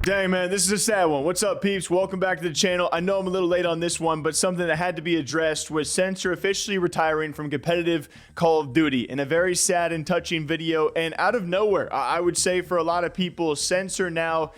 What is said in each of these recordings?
Dang, man, this is a sad one. What's up, peeps? Welcome back to the channel. I know I'm a little late on this one, but something that had to be addressed was Censor officially retiring from competitive Call of Duty in a very sad and touching video. And out of nowhere, I would say for a lot of people, Censor now,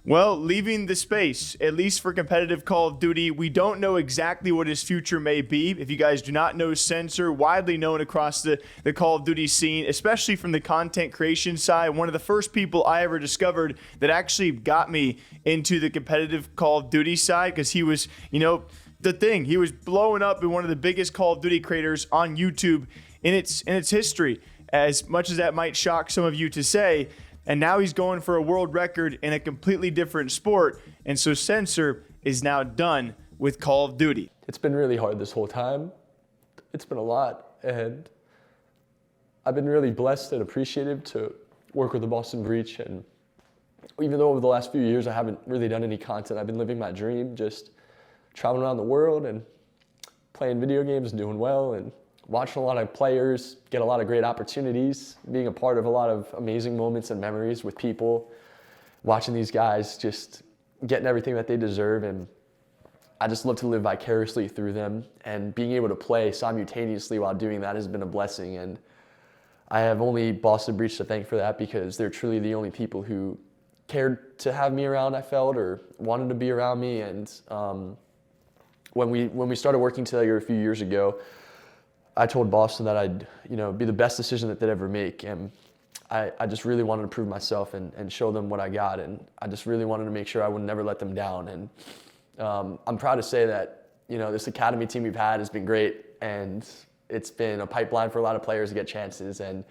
well, leaving the space, at least for competitive Call of Duty. We don't know exactly what his future may be. If you guys do not know Censor, widely known across the Call of Duty scene, especially from the content creation side, one of the first people I ever discovered that actually got me into the competitive Call of Duty side, because he was, the thing. He was blowing up in one of the biggest Call of Duty creators on YouTube in its history, as much as that might shock some of you to say. And now he's going for a world record in a completely different sport. And so Censor is now done with Call of Duty. It's been really hard this whole time. It's been a lot. And I've been really blessed and appreciative to work with the Boston Breach. And even though over the last few years I haven't really done any content, I've been living my dream, just traveling around the world and playing video games, doing well, and watching a lot of players get a lot of great opportunities, being a part of a lot of amazing moments and memories with people, watching these guys just getting everything that they deserve. And I just love to live vicariously through them, and being able to play simultaneously while doing that has been a blessing. And I have only Boston Breach to thank for that, because they're truly the only people who cared to have me around, I felt, or wanted to be around me. And when we started working together a few years ago, I told Boston that I'd, be the best decision that they'd ever make. And I just really wanted to prove myself and show them what I got. And I just really wanted to make sure I would never let them down. And I'm proud to say that, this academy team we've had has been great. And it's been a pipeline for a lot of players to get chances. And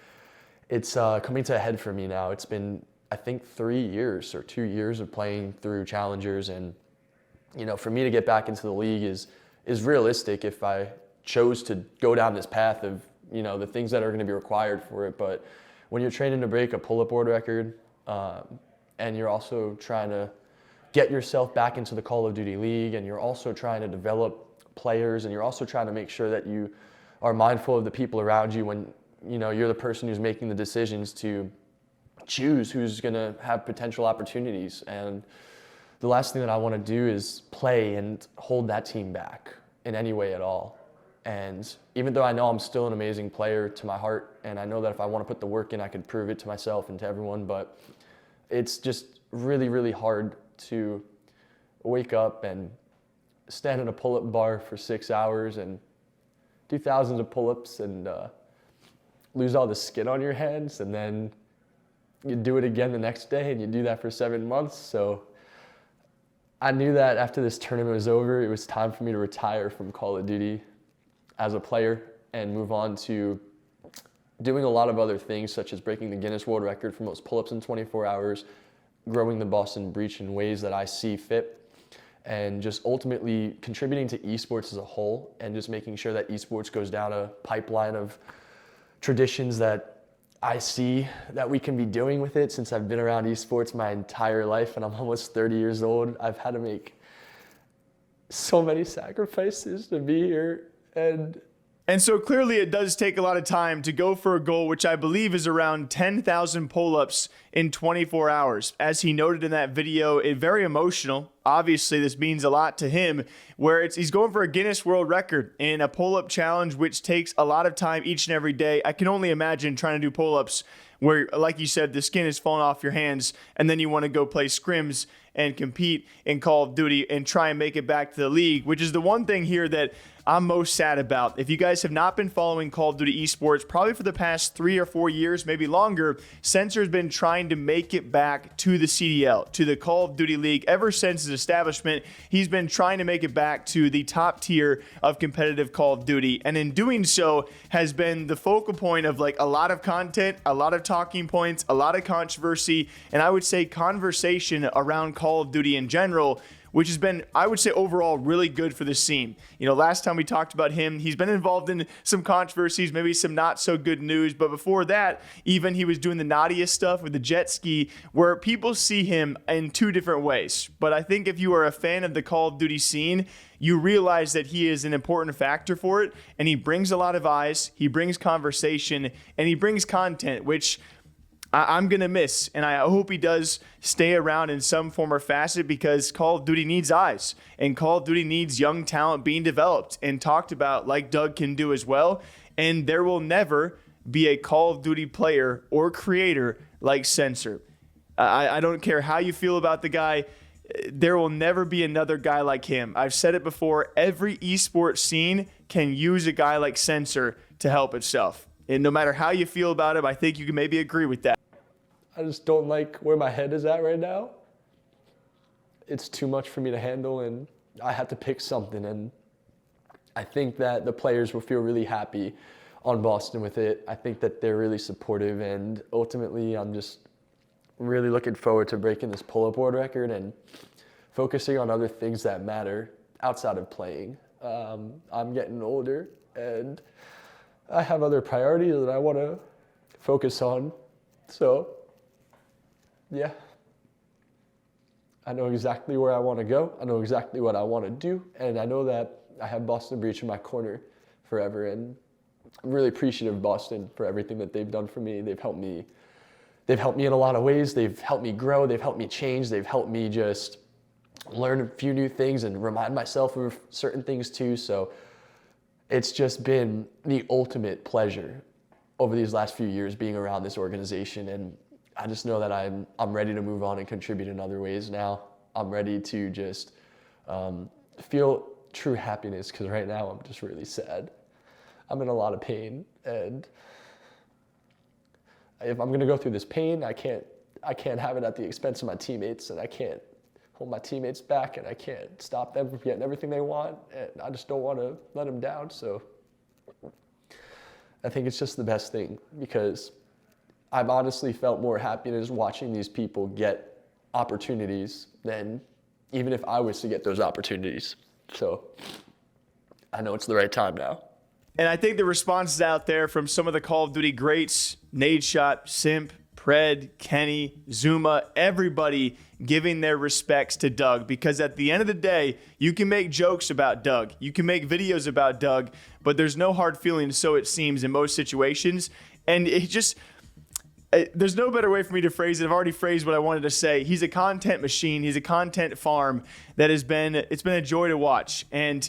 it's coming to a head for me now. It's been, I think, 3 years or 2 years of playing through challengers. And, for me to get back into the league is realistic if I chose to go down this path of, the things that are going to be required for it. But when you're training to break a pull-up world record, and you're also trying to get yourself back into the Call of Duty League, and you're also trying to develop players, and you're also trying to make sure that you are mindful of the people around you when, you're the person who's making the decisions to choose who's going to have potential opportunities. And the last thing that I want to do is play and hold that team back in any way at all. And even though I know I'm still an amazing player to my heart, and I know that if I want to put the work in, I could prove it to myself and to everyone, but it's just really, really hard to wake up and stand in a pull-up bar for 6 hours and do thousands of pull-ups and lose all the skin on your hands, and then you do it again the next day, and you do that for 7 months. So I knew that after this tournament was over, it was time for me to retire from Call of Duty as a player and move on to doing a lot of other things, such as breaking the Guinness World Record for most pull-ups in 24 hours, growing the Boston Breach in ways that I see fit, and just ultimately contributing to esports as a whole, and just making sure that esports goes down a pipeline of traditions that I see that we can be doing with it. Since I've been around esports my entire life, and I'm almost 30 years old, I've had to make so many sacrifices to be here. And so clearly it does take a lot of time to go for a goal, which I believe is around 10,000 pull-ups in 24 hours. As he noted in that video, it's very emotional. Obviously, this means a lot to him, where he's going for a Guinness World Record in a pull-up challenge, which takes a lot of time each and every day. I can only imagine trying to do pull-ups where, like you said, the skin is falling off your hands, and then you want to go play scrims and compete in Call of Duty and try and make it back to the league, which is the one thing here that I'm most sad about. If you guys have not been following Call of Duty esports, probably for the past 3 or 4 years, maybe longer, Censor's been trying to make it back to the CDL, to the Call of Duty League. Ever since his establishment, he's been trying to make it back to the top tier of competitive Call of Duty, and in doing so has been the focal point of like a lot of content, a lot of talking points, a lot of controversy, and I would say conversation around Call of Duty in general, which has been, I would say, overall really good for the scene. Last time we talked about him, he's been involved in some controversies, maybe some not so good news, but before that, even he was doing the Nadeshot stuff with the jet ski, where people see him in 2 different ways. But I think if you are a fan of the Call of Duty scene, you realize that he is an important factor for it, and he brings a lot of eyes, he brings conversation, and he brings content, which I'm going to miss. And I hope he does stay around in some form or facet, because Call of Duty needs eyes, and Call of Duty needs young talent being developed and talked about like Doug can do as well. And there will never be a Call of Duty player or creator like Censor. I don't care how you feel about the guy. There will never be another guy like him. I've said it before. Every esports scene can use a guy like Censor to help itself. And no matter how you feel about him, I think you can maybe agree with that. I just don't like where my head is at right now. It's too much for me to handle, and I have to pick something. And I think that the players will feel really happy on Boston with it. I think that they're really supportive, and ultimately I'm just really looking forward to breaking this pull-up world record and focusing on other things that matter outside of playing. I'm getting older, and I have other priorities that I want to focus on. So, yeah. I know exactly where I want to go. I know exactly what I want to do. And I know that I have Boston Breach in my corner forever. And I'm really appreciative of Boston for everything that they've done for me. They've helped me in a lot of ways. They've helped me grow. They've helped me change. They've helped me just learn a few new things and remind myself of certain things too. So it's just been the ultimate pleasure over these last few years being around this organization. And I just know that I'm ready to move on and contribute in other ways now. I'm ready to just feel true happiness, because right now I'm just really sad. I'm in a lot of pain, and if I'm gonna go through this pain, I can't have it at the expense of my teammates, and I can't hold my teammates back, and I can't stop them from getting everything they want, and I just don't want to let them down. So I think it's just the best thing, because I've honestly felt more happiness watching these people get opportunities than even if I was to get those opportunities. So I know it's the right time now. And I think the responses out there from some of the Call of Duty greats, Nadeshot, Simp, Pred, Kenny, Zuma, everybody giving their respects to Doug, because at the end of the day, you can make jokes about Doug, you can make videos about Doug, but there's no hard feelings, so it seems, in most situations. And it just, there's no better way for me to phrase it. I've already phrased what I wanted to say. He's a content machine. He's a content farm that it's been a joy to watch. And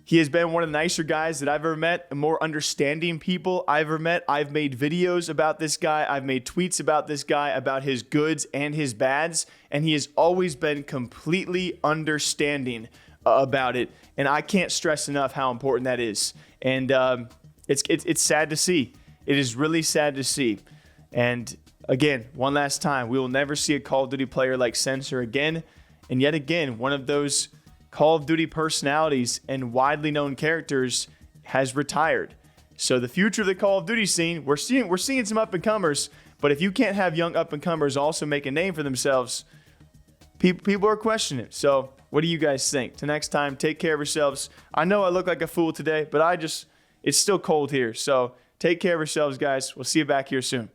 he has been one of the nicer guys that I've ever met, and more understanding people I've ever met. I've made videos about this guy. I've made tweets about this guy, about his goods and his bads, and he has always been completely understanding about it. And I can't stress enough how important that is. And it's sad to see. It is really sad to see. And again, one last time, we will never see a Call of Duty player like Censor again. And yet again, one of those Call of Duty personalities and widely known characters has retired. So the future of the Call of Duty scene, we're seeing some up-and-comers, but if you can't have young up-and-comers also make a name for themselves, people are questioning it. So what do you guys think? Till next time, take care of yourselves. I know I look like a fool today, but it's still cold here. So take care of yourselves, guys. We'll see you back here soon.